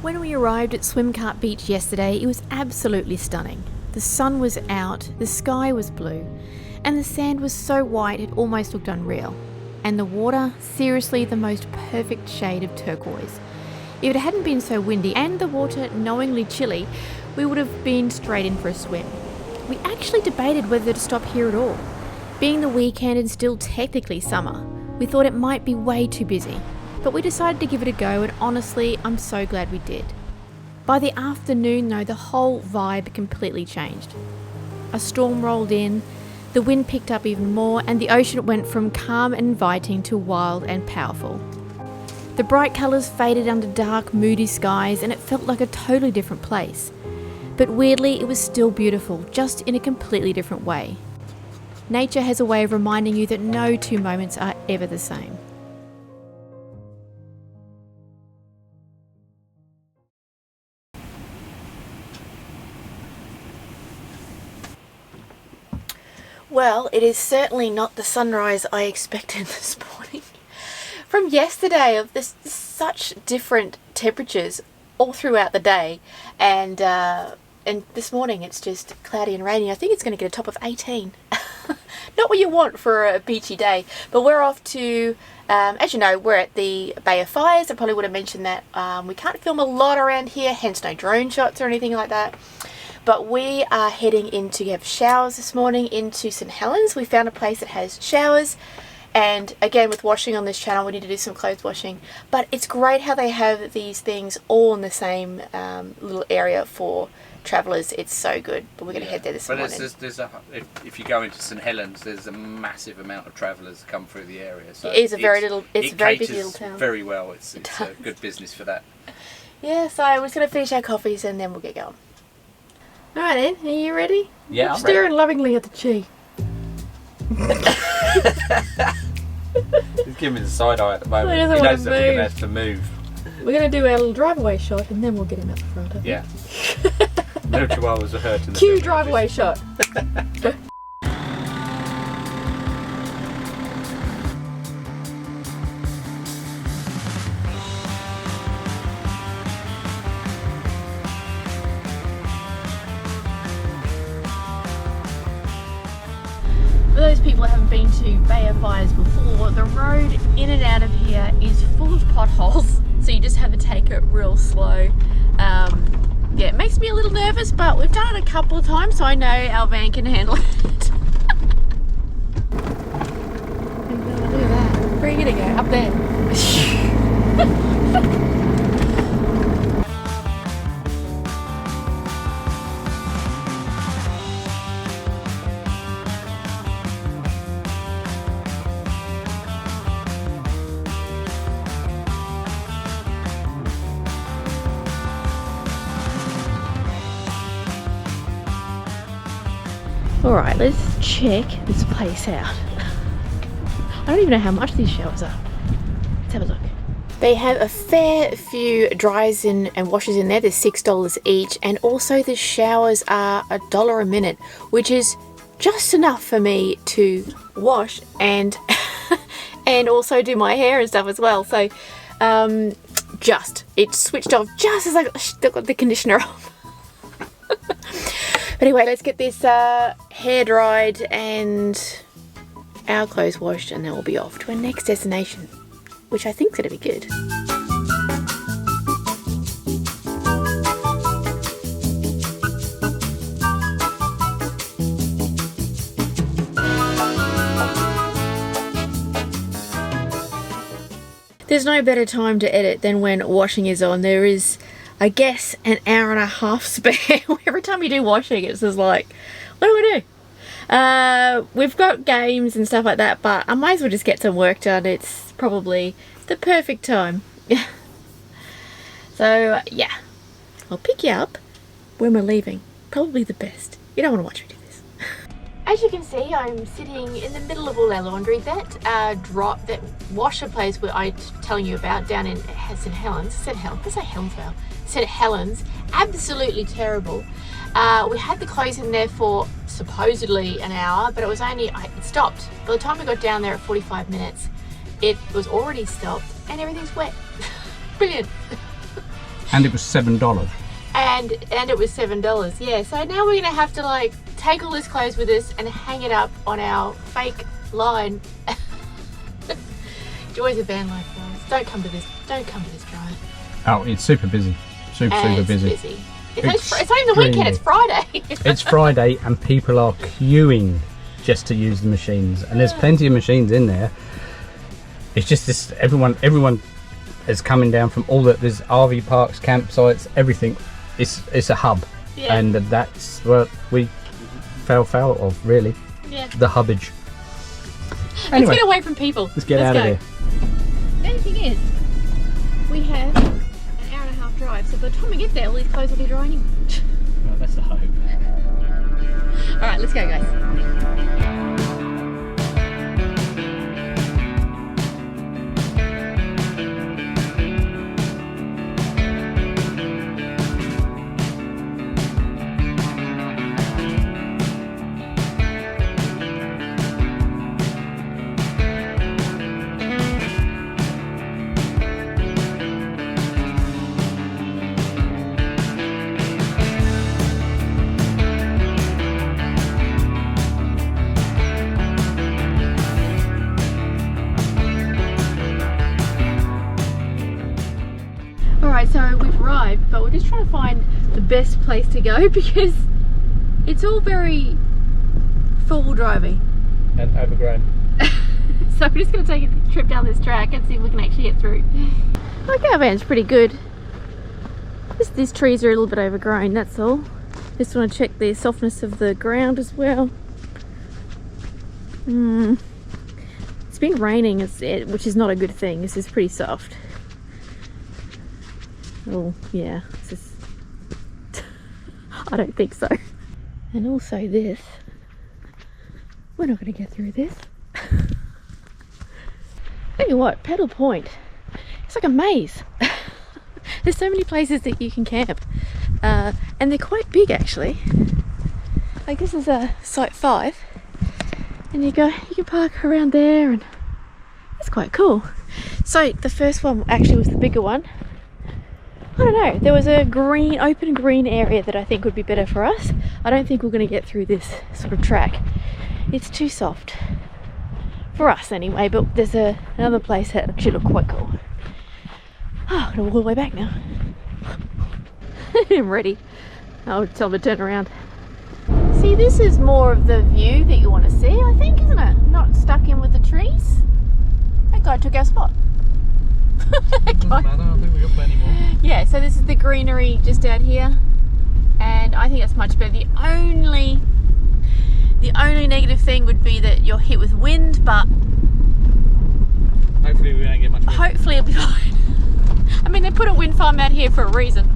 When we arrived at Swimcart Beach yesterday, it was absolutely stunning. The sun was out, the sky was blue, and the sand was so white it almost looked unreal. And the water, seriously the most perfect shade of turquoise. If it hadn't been so windy and the water knowingly chilly, we would have been straight in for a swim. We actually debated whether to stop here at all. Being the weekend and still technically summer, we thought it might be way too busy. But we decided to give it a go, and honestly, I'm so glad we did. By the afternoon though, the whole vibe completely changed. A storm rolled in, the wind picked up even more, and the ocean went from calm and inviting to wild and powerful. The bright colours faded under dark, moody skies, and it felt like a totally different place. But weirdly, it was still beautiful, just in a completely different way. Nature has a way of reminding you that no two moments are ever the same. Well, it is certainly not the sunrise I expected this morning. From yesterday, of such different temperatures all throughout the day, and this morning it's just cloudy and rainy. I think it's going to get a top of 18. Not what you want for a beachy day, but we're off to, as you know, we're at the Bay of Fires. I probably would have mentioned that we can't film a lot around here, hence no drone shots or anything like that. But we are heading in to have showers this morning into St. Helens. We found a place that has showers, and again, with washing on this channel, we need to do some clothes washing. But it's great how they have these things all in the same little area for travellers. It's so good. But we're going to head there this morning. But if you go into St. Helens, there's a massive amount of travellers that come through the area. So it is a very busy little town. Very well. It's a good business for that. Yeah, so we're just going to finish our coffees and then we'll get going. Alright then, are you ready? Yeah, I'm staring ready. lovingly at the tree. He's giving me the side eye at the moment. He doesn't He knows wanna that we're going to move. have to move. We're going to do our little drive-away shot and then we'll get him out the front. I think. Yeah. No chihuahuas are hurting the Cue film, drive-away shot. For those people that haven't been to Bay of Fires before, the road in and out of here is full of potholes, so you just have to take it real slow. Yeah, it makes me a little nervous, but we've done it a couple of times, so I know our van can handle it. Look at that. Where are you gonna go? Up there. Alright, let's check this place out. I don't even know how much these showers are. Let's have a look. They have a fair few dryers and washers in there. There's $6 each, and also the showers are $1 a minute, which is just enough for me to wash and and also do my hair and stuff as well. So it switched off just as I got the conditioner on. Anyway, let's get this hair dried and our clothes washed, and then we'll be off to our next destination, which I think is going to be good. There's no better time to edit than when washing is on. There is, I guess, an hour and a half spare. Every time you do washing, it's just like, what do I do? We've got games and stuff like that, but I might as well just get some work done. It's probably the perfect time. So, yeah. I'll pick you up when we're leaving. Probably the best. You don't want to watch me do this. As you can see, I'm sitting in the middle of all our laundry. That washer place where I'm telling you about down in St. Helens. St. Helens. Absolutely terrible. We had the clothes in there for supposedly an hour, but it stopped. By the time we got down there at 45 minutes, it was already stopped and everything's wet. Brilliant. And it was $7. And it was $7, yeah. So now we're gonna have to like take all this clothes with us and hang it up on our fake line. Joys of van life, guys. Don't come to this drive. Oh, it's super busy. Super busy. It's not even the weekend, it's Friday. It's Friday and people are queuing just to use the machines. And there's plenty of machines in there. It's just this, everyone is coming down from all that. There's RV parks, campsites, everything. It's a hub. Yeah. And that's what we fell foul of, really. Yeah. The hubbage. Anyway, let's get away from people. Let's get out of here. The only thing is, we have an hour and a half drive, so by the time we get there, all these clothes will be drying. Well, that's the hope. Alright, let's go, guys. Alright, so we've arrived, but we're just trying to find the best place to go because it's all very four-wheel driving. And overgrown. So we're just going to take a trip down this track and see if we can actually get through. Like our van's pretty good. These trees are a little bit overgrown, that's all. Just want to check the softness of the ground as well. It's been raining, which is not a good thing. This is pretty soft. Oh yeah, this is I don't think so. And also this, we're not going to get through this. Tell you what, Petal Point, it's like a maze. There's so many places that you can camp, and they're quite big actually. Like this is a site 5, and you can park around there, and it's quite cool. So the first one actually was the bigger one. I don't know, there was a open green area that I think would be better for us. I don't think we're going to get through this sort of track. It's too soft. For us anyway, but there's another place that actually look quite cool. Oh, I'm going to walk all the way back now. I'm ready. I'll tell them to turn around. See, this is more of the view that you want to see, I think, isn't it? Not stuck in with the trees. That guy took our spot. Doesn't matter, I think we've got plenty more. Yeah, so this is the greenery just out here, and I think that's much better. The only negative thing would be that you're hit with wind, but hopefully we won't get much wind. Hopefully it'll be fine. I mean, they put a wind farm out here for a reason.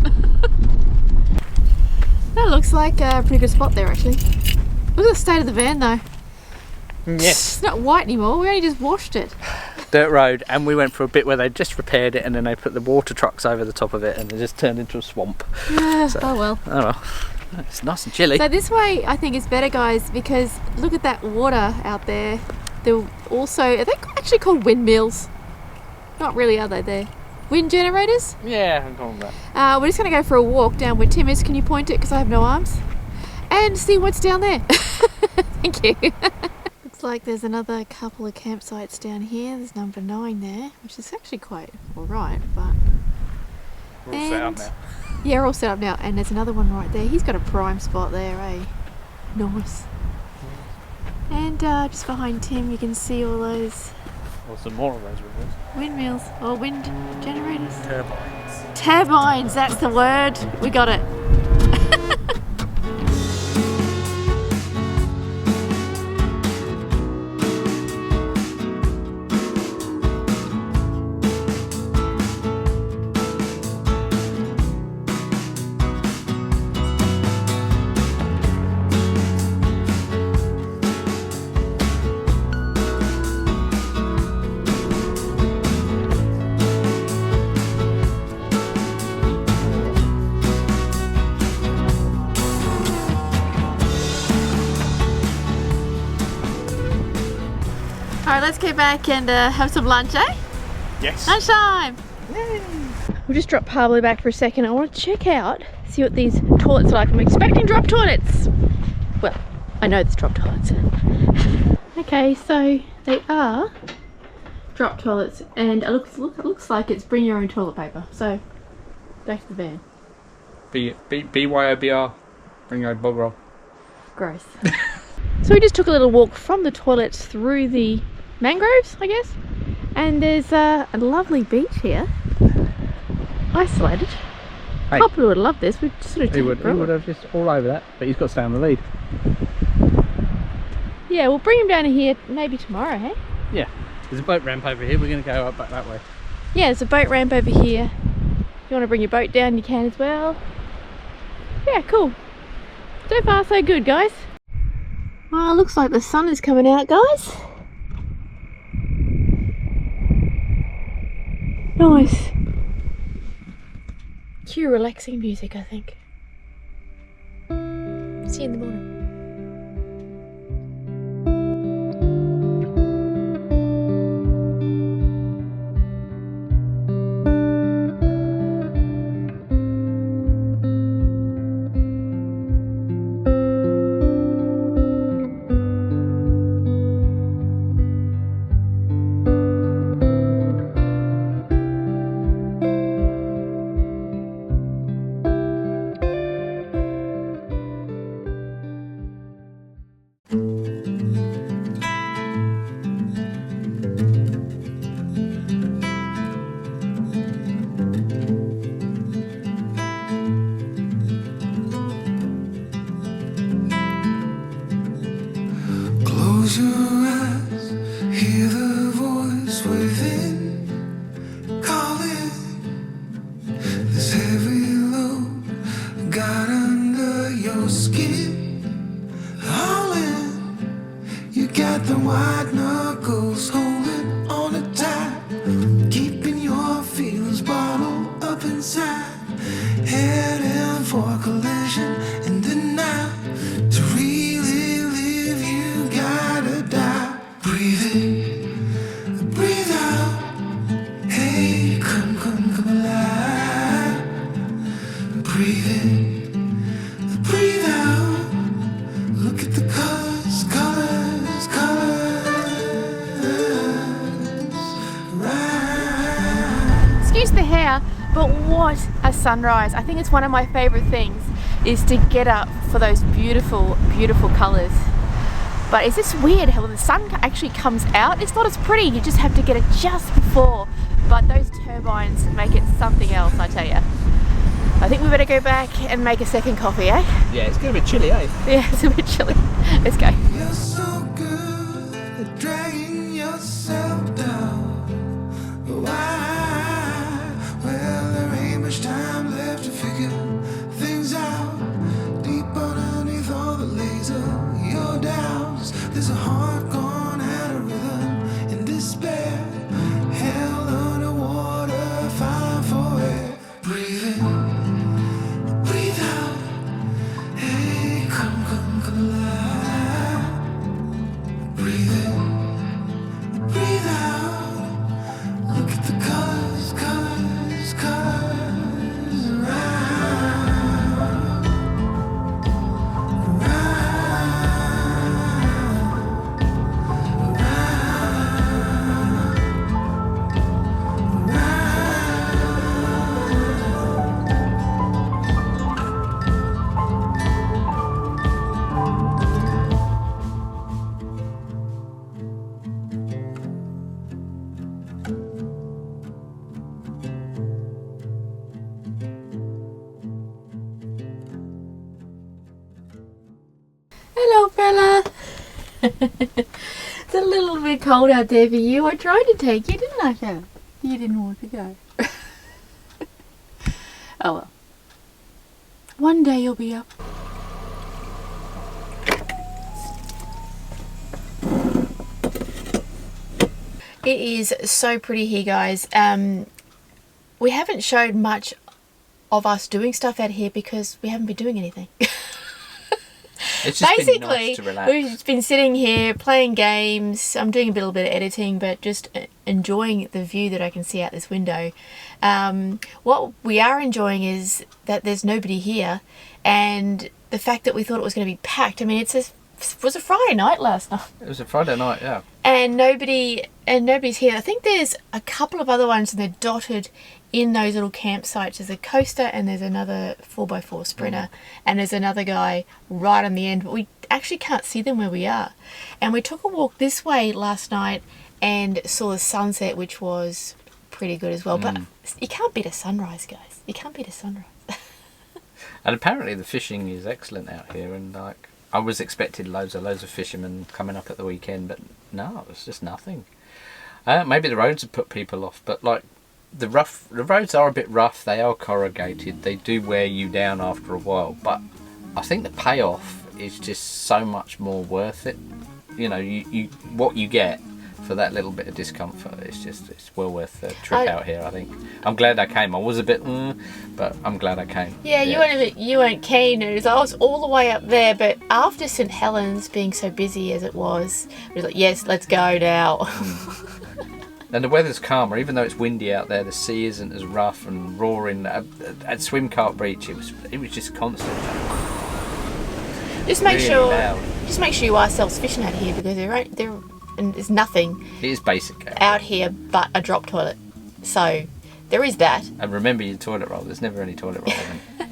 That looks like a pretty good spot there actually. Look at the state of the van though. Yes. It's not white anymore, we only just washed it. Dirt road, and we went for a bit where they just repaired it and then they put the water trucks over the top of it and it just turned into a swamp. Yeah, so, oh well. Oh well. It's nice and chilly. So this way I think is better, guys, because look at that water out there. They're also, are they actually called windmills? Not really, are they? They're wind generators? Yeah, I'm calling that. We're just going to go for a walk down where Tim is. Can you point it, because I have no arms? And see what's down there. Thank you. Looks like there's another couple of campsites down here. There's number 9 there, which is actually quite alright, but... We're all set up now. Yeah, we're all set up now, and there's another one right there. He's got a prime spot there, eh? Nice. And just behind Tim you can see all those... Well, some more of those windmills, or wind generators. Turbines. Turbines, that's the word. We got it. Alright, let's get back and have some lunch, eh? Yes. Lunchtime! Yay. We'll just drop Pablo back for a second. I want to check out, see what these toilets are like. I'm expecting drop toilets. Well, I know there's drop toilets. Okay, so they are drop toilets, and it looks like it's bring your own toilet paper. So back to the van. BYOBR, bring your own bog roll. Gross. So we just took a little walk from the toilets through the mangroves, I guess, and there's a lovely beach here. Isolated. Hey. Pablo would love this. We'd sort of He would have just all over that, but he's got to stay on the lead. Yeah, we'll bring him down here maybe tomorrow, hey? Yeah. There's a boat ramp over here. We're going to go up back that way. Yeah, there's a boat ramp over here. If you want to bring your boat down, you can as well. Yeah, cool. So far, so good, guys. Well, looks like the sun is coming out, guys. Nice. Cue relaxing music, I think. See you in the morning. Close your eyes, hear the voice within, calling. This heavy load got under your skin, hauling. You got the white knuckles holding on it tight, keeping your feelings bottled up inside, heading for a collision in the night. To really live, you gotta die. Breathe in, breathe out. Hey, come alive. Breathe in, breathe out. Look at the colors, right. Excuse the hair, but what a sunrise. I think it's one of my favourite things is to get up for those beautiful, beautiful colours. But it's just weird how when the sun actually comes out, it's not as pretty. You just have to get it just before. But those turbines make it something else, I tell you. I think we better go back and make a second coffee, eh? Yeah, it's going to be chilly, eh? Yeah, it's a bit chilly. Let's go. You're so good at dragging yourself down. Why? Well, there ain't much time left to figure things out. Deep underneath all the laser, your doubts. There's a heart gone out of rhythm in despair. Held underwater, fine for air. Breathe in, breathe out. Hey, come alive. Breathe in, breathe out. Look at the colors, Hello, fella. It's a little bit cold out there for you. I tried to take you, didn't I, fella? You didn't want to go. Oh well. One day you'll be up. It is so pretty here, guys. We haven't showed much of us doing stuff out here because we haven't been doing anything. It's just been Basically, nice to relax. we've just been sitting here playing games. I'm doing a little bit of editing, but just enjoying the view that I can see out this window. What we are enjoying is that there's nobody here, and the fact that we thought it was going to be packed. I mean, it was a Friday night last night. It was a Friday night, yeah. And nobody's here. I think there's a couple of other ones, and they're dotted in those little campsites. There's a coaster, and there's another 4x4 Sprinter, and there's another guy right on the end, but we actually can't see them where we are. And we took a walk this way last night and saw the sunset, which was pretty good as well. But you can't beat a sunrise, guys. You can't beat a sunrise. And apparently the fishing is excellent out here, and like I was expecting loads of fishermen coming up at the weekend, but no, it was just nothing. Maybe the roads have put people off, but like the roads are a bit rough. They are corrugated. They do wear you down after a while, but I think the payoff is just so much more worth it. You know, you what you get for that little bit of discomfort, it's well worth the trip out here. I think I'm glad I came. I was a bit but I'm glad I came. Yeah, you weren't keen. I was all the way up there, but after St Helens being so busy as it was like, yes, let's go now. And the weather's calmer, even though it's windy out there. The sea isn't as rough and roaring. At Swim Cart Beach, it was just constant. Just make really sure loud. you are self-sufficient out here, because there's nothing It is basic out here but a drop toilet. So there is that. And remember your toilet roll. There's never any toilet roll in.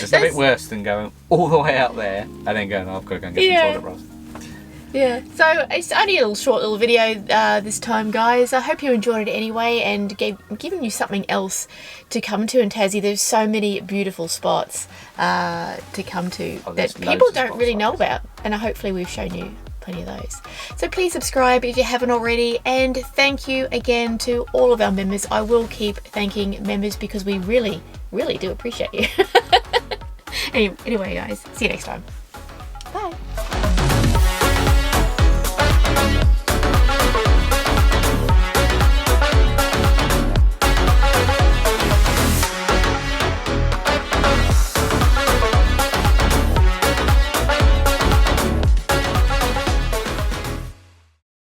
It's a bit worse than going all the way out there and then going, I've got to go and get some toilet rolls. Yeah, so it's only a short little video this time, guys. I hope you enjoyed it anyway, and giving you something else to come to in Tassie. There's so many beautiful spots to come to that people don't really know about, and hopefully we've shown you plenty of those. So please subscribe if you haven't already, and thank you again to all of our members. I will keep thanking members because we really, really do appreciate you. Anyway, guys, see you next time.